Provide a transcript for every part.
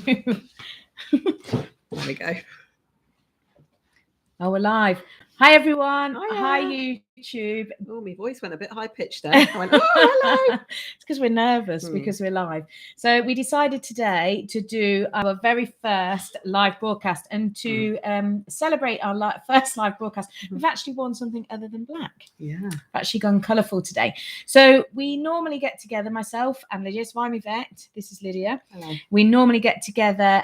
There we go. Oh, we're live. Hi, everyone. Hiya. Hi, YouTube. Oh, my voice went a bit high pitched there. I went, oh, hello. It's because we're nervous because we're live. So we decided today to do our very first live broadcast, and to celebrate our first live broadcast, we've actually worn something other than black. Yeah. We've actually gone colourful today. So we normally get together, myself and Lydia. So I'm Yvette. This is Lydia. Hello. We normally get together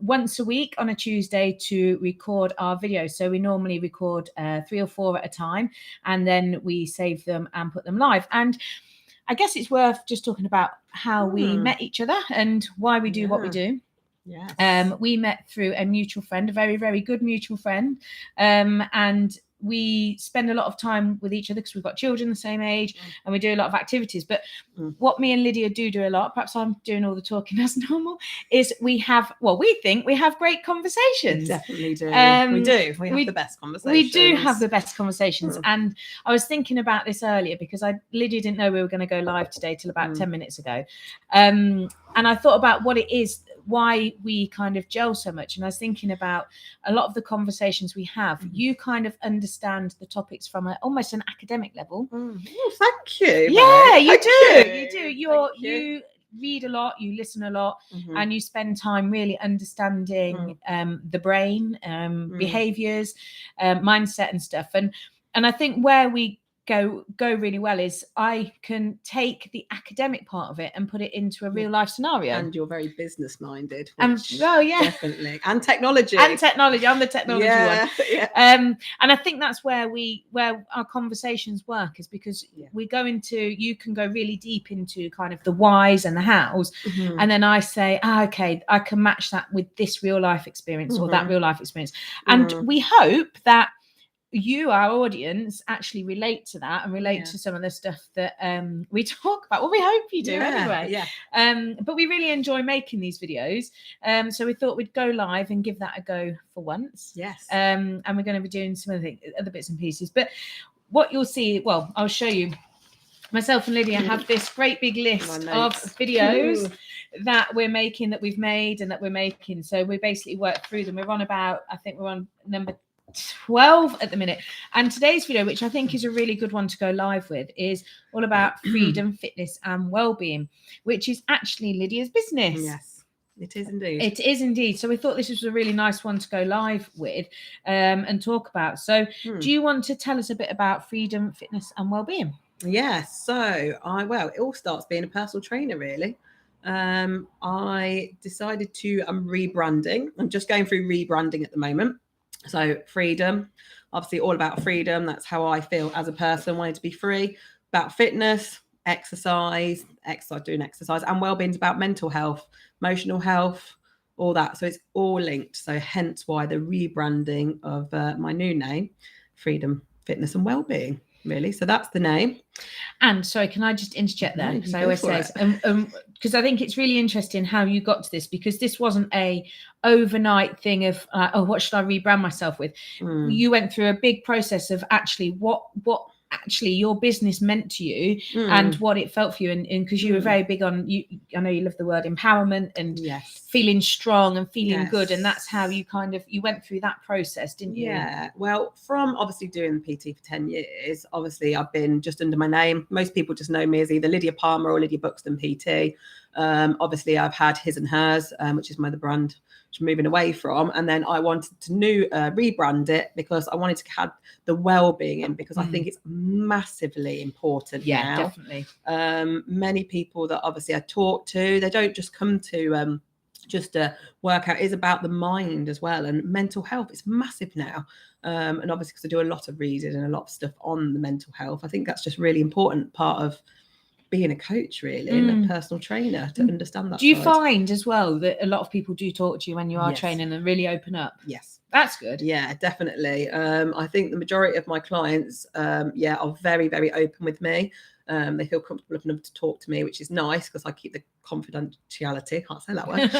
once a week on a Tuesday to record our videos. So we normally record 3 or 4 at a time, and then we save them and put them live. And I guess it's worth just talking about how we met each other and why we do what we do. Yes. We met through a mutual friend, a very, very good mutual friend. And we spend a lot of time with each other because we've got children the same age, and we do a lot of activities. But what me and Lydia do a lot, perhaps I'm doing all the talking as normal, is we think we have great conversations. We definitely do. We do. We have the best conversations. We do have the best conversations. And I was thinking about this earlier because Lydia didn't know we were going to go live today till about 10 minutes ago. And I thought about what it is, why we kind of gel so much. And I was thinking about a lot of the conversations we have. You kind of understand the topics from almost an academic level. Oh, thank you. Yeah, mate. you do. You. You do. You read a lot, you listen a lot, and you spend time really understanding the brain, behaviors, mindset and stuff. And I think where we go really well is I can take the academic part of it and put it into a real life scenario. And you're very business minded. Definitely. And technology. I'm the technology one. Yeah. And I think that's where our conversations work, is because we go into, you can go really deep into kind of the whys and the hows, and then I say, okay, I can match that with this real life experience or that real life experience, and we hope that you, our audience, actually relate to that and relate to some of the stuff that we talk about. Well, we hope you do anyway. But we really enjoy making these videos, so we thought we'd go live and give that a go for once. Yes. And we're going to be doing some of the other bits and pieces, but what you'll see, well, I'll show you. Myself and Lydia have this great big list of videos that we're making, that we've made and that we're making. So we basically work through them. We're on number 12 at the minute, and today's video, which I think is a really good one to go live with, is all about freedom, fitness and well-being, which is actually Lydia's business. Yes, it is indeed. It is indeed. So we thought this was a really nice one to go live with and talk about. So do you want to tell us a bit about freedom, fitness and well-being? Yes. So it all starts being a personal trainer, really. I decided to rebranding. I'm just going through rebranding at the moment. So freedom, obviously all about freedom. That's how I feel as a person, wanting to be free. About fitness, exercise, doing exercise, and well-being is about mental health, emotional health, all that. So it's all linked. So hence why the rebranding of my new name, Freedom, Fitness and Wellbeing. Really, so that's the name. And sorry, can I just interject there? Because I always say, because I think it's really interesting how you got to this, because this wasn't a overnight thing of what should I rebrand myself with? You went through a big process of actually what actually your business meant to you and what it felt for you, and because you were very big on I know you love the word empowerment and feeling strong and feeling good, and that's how you you went through that process, didn't you? Yeah, well, from obviously doing PT for 10 years, obviously I've been just under my name. Most people just know me as either Lydia Palmer or Lydia Buxton PT. Obviously I've had His and Hers, which is my other brand, which I'm moving away from, and then I wanted to rebrand it because I wanted to have the well-being in, because I think it's massively important now. Definitely. Many people that obviously I talk to, they don't just come to just a workout. Is about the mind as well, and mental health is massive now, and obviously because I do a lot of reading and a lot of stuff on the mental health, I think that's just really important part of being a coach, really, and a personal trainer, to understand that. Do you find as well that a lot of people do talk to you when you are training and really open up? Yes, that's good. Yeah, definitely. I think the majority of my clients are very, very open with me. They feel comfortable enough to talk to me, which is nice because I keep the confidentiality. Can't say that word.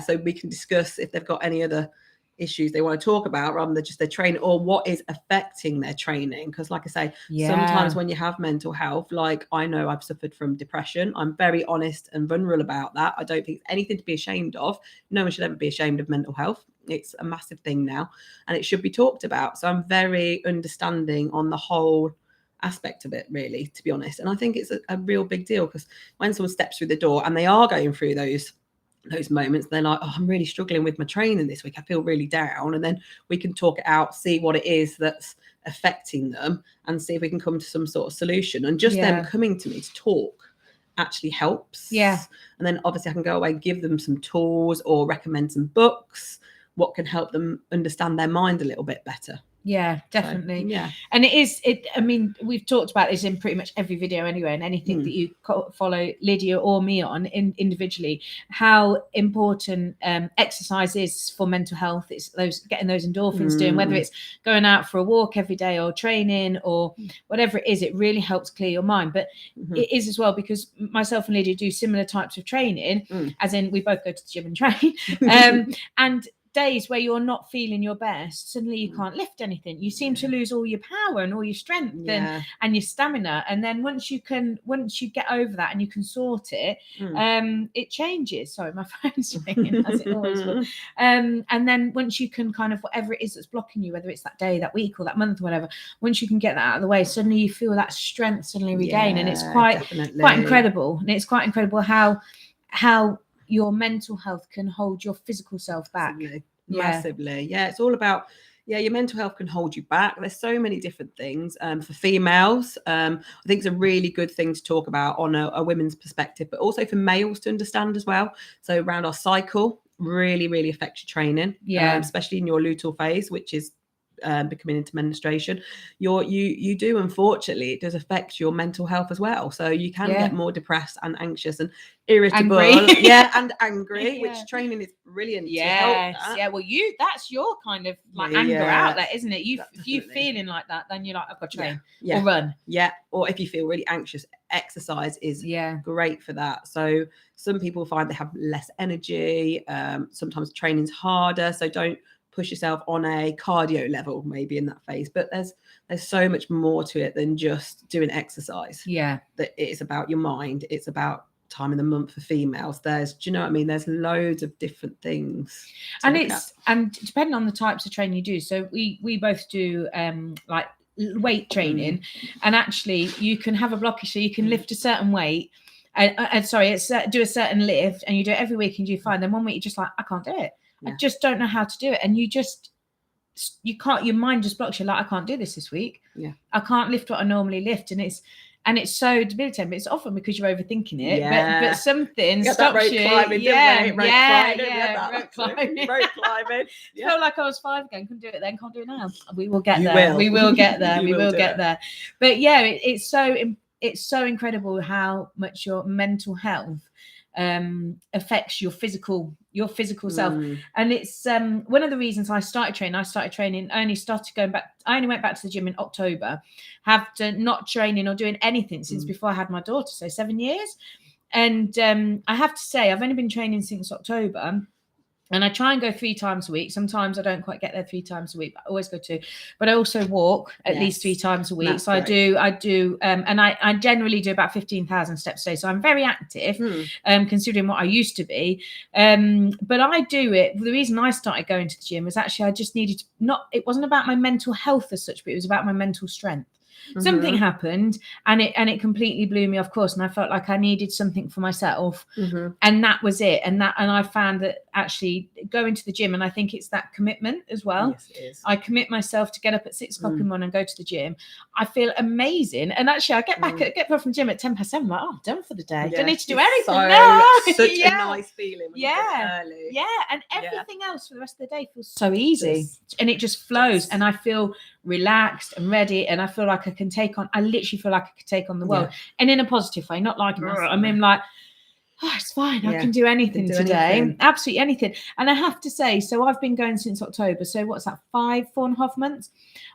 So we can discuss if they've got any other issues they want to talk about rather than just their training or what is affecting their training. Because like I say, sometimes when you have mental health, like I know I've suffered from depression. I'm very honest and vulnerable about that. I don't think it's anything to be ashamed of. No one should ever be ashamed of mental health. It's a massive thing now and it should be talked about. So I'm very understanding on the whole aspect of it, really, to be honest. And I think it's a real big deal, because when someone steps through the door and they are going through those moments, they're like, oh, I'm really struggling with my training this week, I feel really down, and then we can talk it out, see what it is that's affecting them, and see if we can come to some sort of solution. And just them coming to me to talk actually helps. And then obviously I can go away and give them some tools or recommend some books what can help them understand their mind a little bit better. Yeah, definitely. So, and I mean, we've talked about this in pretty much every video anyway, and anything that you follow Lydia or me on individually, how important exercise is for mental health. It's getting those endorphins doing, whether it's going out for a walk every day or training or whatever it is, it really helps clear your mind. But it is as well, because myself and Lydia do similar types of training, as in we both go to the gym and train, and days where you're not feeling your best, suddenly you can't lift anything. You seem to lose all your power and all your strength and your stamina. And then once you get over that and you can sort it, it changes. Sorry, my phone's ringing as it always will. And then once you can kind of, whatever it is that's blocking you, whether it's that day, that week, or that month, or whatever, once you can get that out of the way, suddenly you feel that strength suddenly regain. And it's quite incredible. And it's quite incredible how your mental health can hold your physical self back. Massively. It's all about your mental health can hold you back. There's so many different things. For females, I think it's a really good thing to talk about on a women's perspective, but also for males to understand as well. So around our cycle really, really affects your training, especially in your luteal phase, which is becoming into menstruation. You do, unfortunately, it does affect your mental health as well. So you can get more depressed and anxious and irritable, and angry, which training is brilliant to help that. Well, that's your kind of like anger outlet, isn't it? If you feeling like that, then you're like, I've got to train or run. Or if you feel really anxious, exercise is great for that. So some people find they have less energy. Sometimes training's harder, so don't push yourself on a cardio level maybe in that phase. But there's so much more to it than just doing exercise. That it's about your mind. It's about time in the month for females. Do you know what I mean? There's loads of different things. And depending on the types of training you do. So we both do like weight training, and actually you can have a blockage, so you can lift a certain weight. Do a certain lift, and you do it every week and you find then one week you're just like, I can't do it. I just don't know how to do it. And you can't, your mind just blocks you, like, I can't do this week. I can't lift what I normally lift. And it's so debilitating, but it's often because you're overthinking it. But something stops you. Rope climbing. I felt like I was 5 again, couldn't do it then, can't do it now. We will get there. We will get there. We will get there. But it's so incredible how much your mental health affects your physical self. And it's one of the reasons I started training. I only went back to the gym in October, have to not training or doing anything since before I had my daughter, so 7 years. And I have to say, I've only been training since October. And I try and go 3 times a week. Sometimes I don't quite get there 3 times a week, but I always go 2. But I also walk at least 3 times a week. That's so great. I do, and I generally do about 15,000 steps a day. So I'm very active, considering what I used to be. But I do it. The reason I started going to the gym was actually I just needed it wasn't about my mental health as such, but it was about my mental strength. Something happened and it completely blew me off course, and I felt like I needed something for myself, and that was it. And I found that actually going to the gym, and I think it's that commitment as well. Yes, it is. I commit myself to get up at 6 o'clock in the morning and go to the gym. I feel amazing, and actually I get back from the gym at 7:10. I'm like, I'm done for the day. Don't need to do anything. Such a nice feeling when you get early. And everything else for the rest of the day feels so easy, and it just flows, and I feel relaxed and ready, and I feel like I literally feel like I could take on the world, and in a positive way, not like I mean, like, oh, it's fine, I can do anything today. Absolutely anything. And I have to say, so I've been going since October, so what's that, 4.5 months?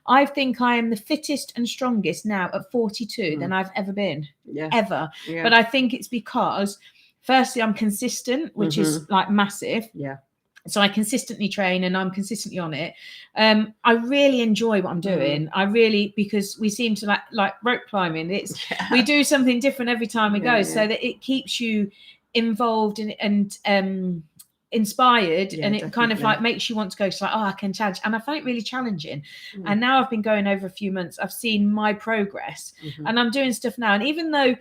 I think I am the fittest and strongest now at 42 than I've ever been, ever. But I think it's because firstly I'm consistent, which is like massive. So I consistently train and I'm consistently on it. I really enjoy what I'm doing. I really, because we seem to like rope climbing. We do something different every time we go, so that it keeps you involved and inspired, and it definitely. kind of like makes you want to go. So like, oh, I can challenge, and I find it really challenging. And now I've been going over a few months. I've seen my progress, and I'm doing stuff now. And even though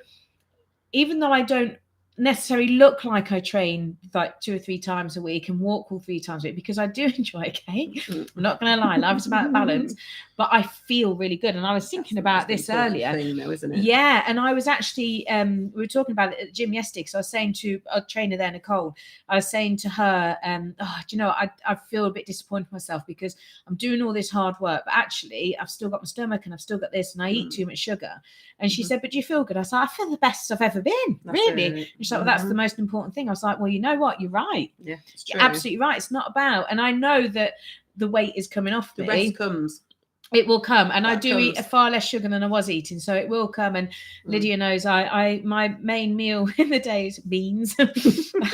I don't necessarily look like I train like 2 or 3 times a week and walk all 3 times a week, because I do enjoy it, okay? I'm not going to lie, life is about balance, but I feel really good. And I was thinking about this earlier. Thing, though, isn't it? Yeah, and I was actually, we were talking about it at the gym yesterday, because I was saying to a trainer there, Nicole, I was saying to her, do you know, I feel a bit disappointed in myself because I'm doing all this hard work, but actually I've still got my stomach and I've still got this and I eat too much sugar. And she said, but do you feel good? I was like, I feel the best I've ever been, really. And she's like, well, that's the most important thing. I was like, well, you know what? You're right. Yeah, it's true. You're absolutely right. It's not about, and I know that the weight is coming off me. The rest comes. It will come, and I do eat far less sugar than I was eating, so it will come. And Lydia knows my main meal in the day is beans. I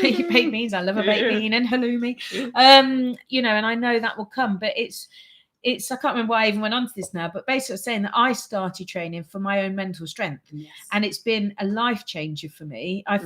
eat baked beans. I love a baked bean and halloumi. You know, and I know that will come, but it's I can't remember why I even went on to this now, but basically I was saying that I started training for my own mental strength. Yes. And it's been a life changer for me. I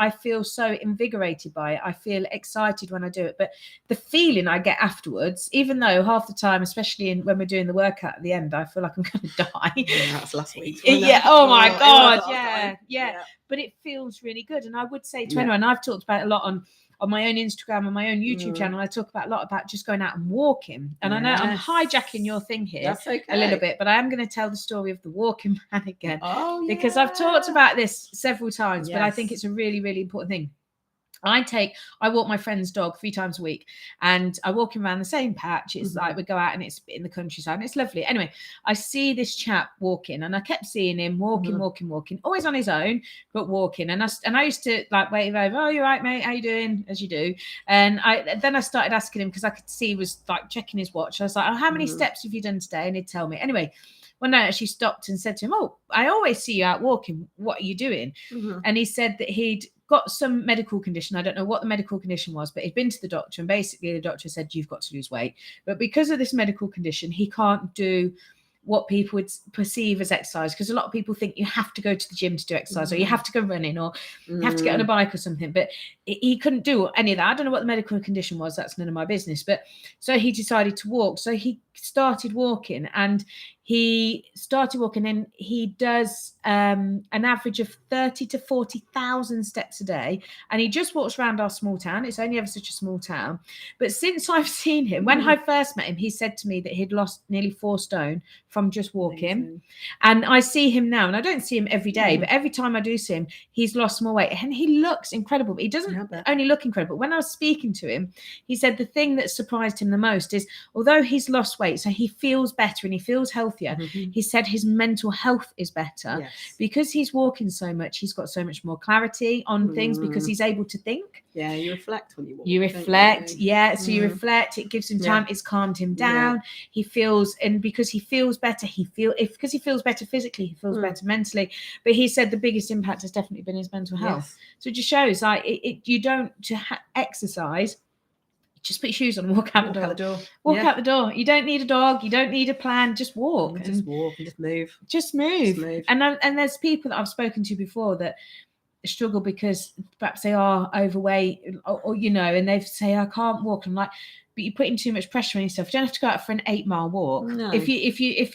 feel so invigorated by it. I feel excited when I do it. But the feeling I get afterwards, even though half the time, especially when we're doing the workout at the end, I feel like I'm going to die. Yeah, that's last week. Yeah. Oh my God. Yeah. But it feels really good. And I would say to anyone, I've talked about it a lot on my own Instagram and my own YouTube channel, I talk about a lot about just going out and walking. And I know I'm hijacking your thing here a little bit, but I am going to tell the story of the walking man again. Oh, yeah. Because I've talked about this several times, but I think it's a really, really important thing. I walk my friend's dog 3 times a week, and I walk him around the same patch. It's like we go out and it's in the countryside and it's lovely. Anyway, I see this chap walking, and I kept seeing him walking, always on his own, but walking. And I used to like wave over, oh, you're right, mate, how you doing? As you do. And then I started asking him, because I could see he was like checking his watch. I was like, oh, how many steps have you done today? And he'd tell me. Anyway, one night she stopped and said to him, oh, I always see you out walking. What are you doing? And he said that he'd got some medical condition. I don't know what the medical condition was, but he'd been to the doctor, and basically the doctor said, you've got to lose weight. But because of this medical condition, he can't do what people would perceive as exercise, because a lot of people think you have to go to the gym to do exercise, or you have to go running, or you have to get on a bike or something. But he couldn't do any of that. I don't know what the medical condition was. That's none of my business. But so he decided to walk. So he started walking, and he does an average of 30 to 40,000 steps a day, and he just walks around our small town. It's only ever such a small town. But since I've seen him, when I first met him, he said to me that he'd lost nearly 4 stone from just walking. Amazing. And I see him now, and I don't see him every day, but every time I do see him, he's lost more weight, and he looks incredible. But he doesn't only look incredible. When I was speaking to him, he said the thing that surprised him the most is, although he's lost weight, so he feels better and he feels healthier, he said his mental health is better because he's walking so much. He's got so much more clarity on things because he's able to think. Yeah, you reflect when you walk. You reflect, so you reflect. It gives him time. It's calmed him down. He feels, and because he feels better, because he feels better physically, he feels better mentally. But he said the biggest impact has definitely been his mental health. So it just shows like you don't exercise. Just put your shoes on and walk out the door. Walk out the door. You don't need a dog. You don't need a plan. Just walk. Just walk and just move. Just move. And there's people that I've spoken to before that struggle because perhaps they are overweight, or you know, and they say, I can't walk. I'm like, but you're putting too much pressure on yourself. You don't have to go out for an 8-mile walk. No. If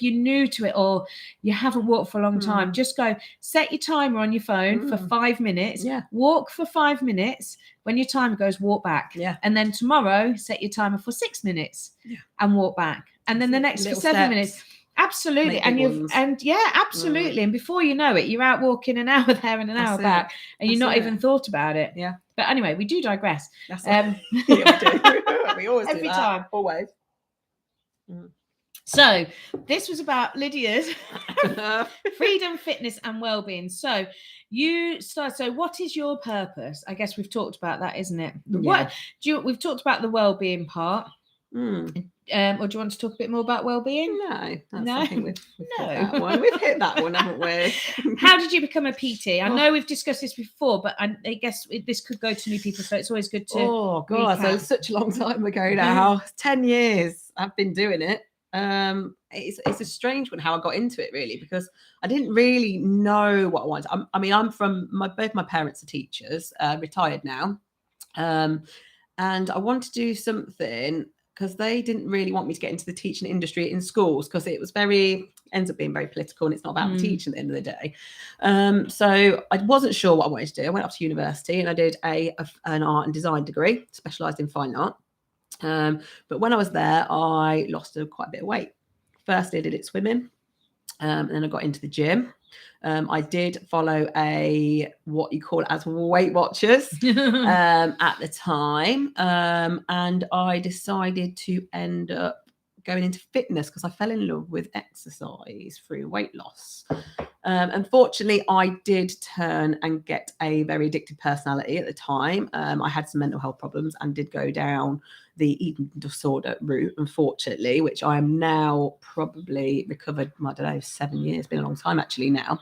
you're new to it, or you haven't walked for a long time, just go set your timer on your phone for 5 minutes. Walk for 5 minutes. When your timer goes, walk back. And then tomorrow, set your timer for 6 minutes and walk back. And then the next for 7 minutes. Absolutely. Absolutely. And before you know it, you're out walking an hour there and an hour back, and you're not even thought about it. But anyway, we do digress. We do. We always do every that. time. Always. So this was about Lydia's freedom, fitness, and well-being. So so what is your purpose? I guess we've talked about that, isn't it? We've talked about the well-being part. Or do you want to talk a bit more about wellbeing? No, that's, No? I think we've No. hit that one. We've hit that one, haven't we? How did you become a PT? I know we've discussed this before, but I guess this could go to new people, so it's always good to. Oh God, so it's such a long time ago now. 10 years I've been doing it. It's a strange one how I got into it, really, because I didn't really know what I wanted. I'm from both my parents are teachers, retired now, and I wanted to do something because they didn't really want me to get into the teaching industry in schools, because it was ends up being very political, and it's not about the teaching at the end of the day. So I wasn't sure what I wanted to do. I went off to university and I did an art and design degree, specialised in fine art. But when I was there, I lost quite a bit of weight. Firstly, I did it swimming, and then I got into the gym. I did follow what you call as Weight Watchers at the time, and I decided to end up going into fitness because I fell in love with exercise through weight loss. Unfortunately, I did turn and get a very addictive personality at the time. I had some mental health problems and did go down the eating disorder route, unfortunately, which I am now probably recovered, I don't know, 7 years, been a long time actually now.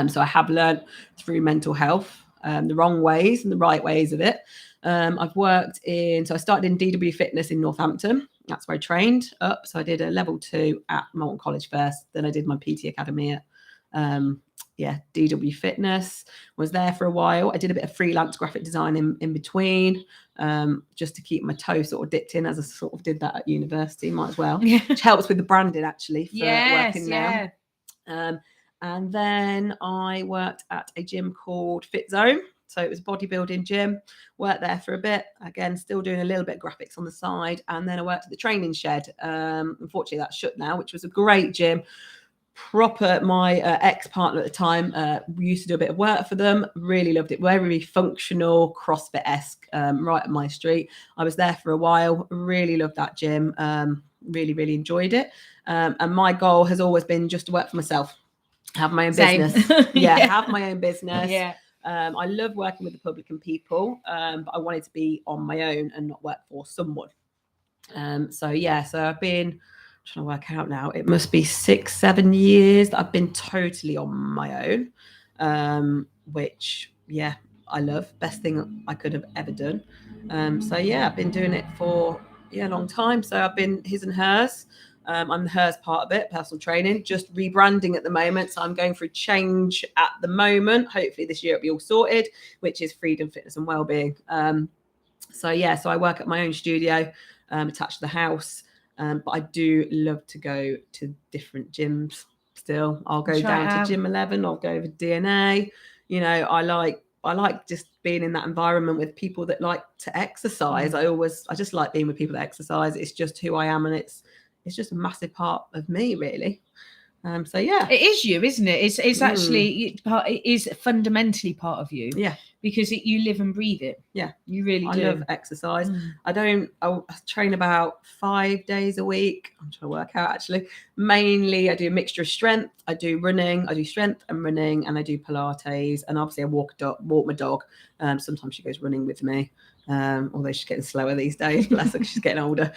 So I have learned through mental health, the wrong ways and the right ways of it. I've worked so I started in DW Fitness in Northampton. That's where I trained up. So I did a level 2 at Malton College first. Then I did my PT Academy at DW Fitness. Was there for a while. I did a bit of freelance graphic design in between, just to keep my toe sort of dipped in, as I sort of did that at university. Might as well, which helps with the branding actually for working now. And then I worked at a gym called Fit Zone. So it was a bodybuilding gym. Worked there for a bit. Again, still doing a little bit of graphics on the side. And then I worked at the training shed. Unfortunately, that's shut now, which was a great gym. Proper, my ex-partner at the time, we used to do a bit of work for them. Really loved it. Very functional, CrossFit-esque, right up my street. I was there for a while. Really loved that gym. Really, really enjoyed it. And my goal has always been just to work for myself. Have my own business. Have my own business. I love working with the public and people, but I wanted to be on my own and not work for someone. So I've been trying to work out now. It must be 6-7 years that I've been totally on my own, which I love. Best thing I could have ever done. I've been doing it for a long time. So I've been his and hers. I'm the hers part of it, personal training, just rebranding at the moment. So I'm going through change at the moment. Hopefully this year it'll be all sorted, which is Freedom, Fitness and Wellbeing. So I work at my own studio, attached to the house. But I do love to go to different gyms still. I'll go down to Gym 11. I'll go over DNA. I like just being in that environment with people that like to exercise. I just like being with people that exercise. It's just who I am, and it's just a massive part of me, really. It is you, isn't it? It's actually it is fundamentally part of you. Because you live and breathe it. You really do. I love exercise. I train about 5 days a week. I'm trying to work out actually. Mainly I do a mixture of strength. I do running. I do strength and running, and I do Pilates. And obviously I walk my dog. Sometimes she goes running with me. Although she's getting slower these days. Bless her, she's getting older.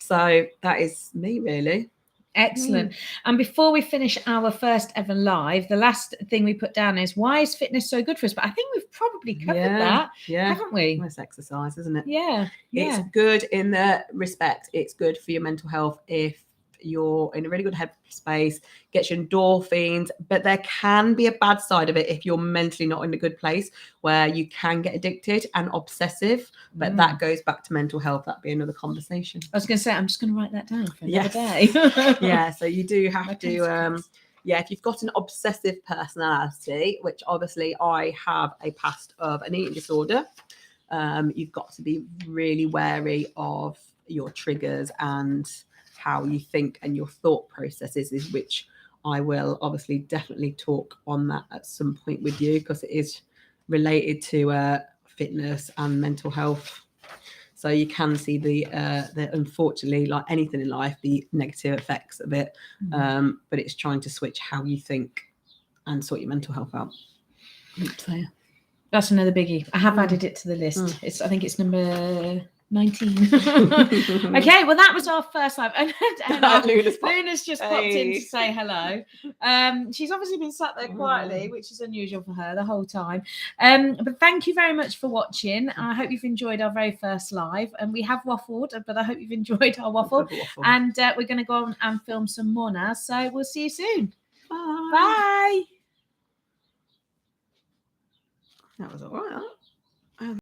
So that is me, really. Excellent. And before we finish our first ever live, the last thing we put down is, why is fitness so good for us? But I think we've probably covered that, haven't we? Well, it's exercise, isn't it? It's good in the respect. It's good for your mental health if you're in a really good headspace, gets your endorphins, but there can be a bad side of it if you're mentally not in a good place, where you can get addicted and obsessive, but that goes back to mental health. That'd be another conversation. I was going to say, I'm just going to write that down for another day. So you do have to if you've got an obsessive personality, which obviously I have a past of an eating disorder, you've got to be really wary of your triggers and how you think and your thought processes, which I will obviously definitely talk on that at some point with you, because it is related to fitness and mental health. So you can see the unfortunately, like anything in life, the negative effects of it, but it's trying to switch how you think and sort your mental health out. So that's another biggie. I have added it to the list. I think it's number 19. Okay, well, that was our first live. And Luna's just popped in to say hello. She's obviously been sat there quietly, which is unusual for her the whole time. But thank you very much for watching. I hope you've enjoyed our very first live. And we have waffled, but I hope you've enjoyed our waffle. And we're going to go on and film some more now. So we'll see you soon. Bye. Bye. That was all right, huh?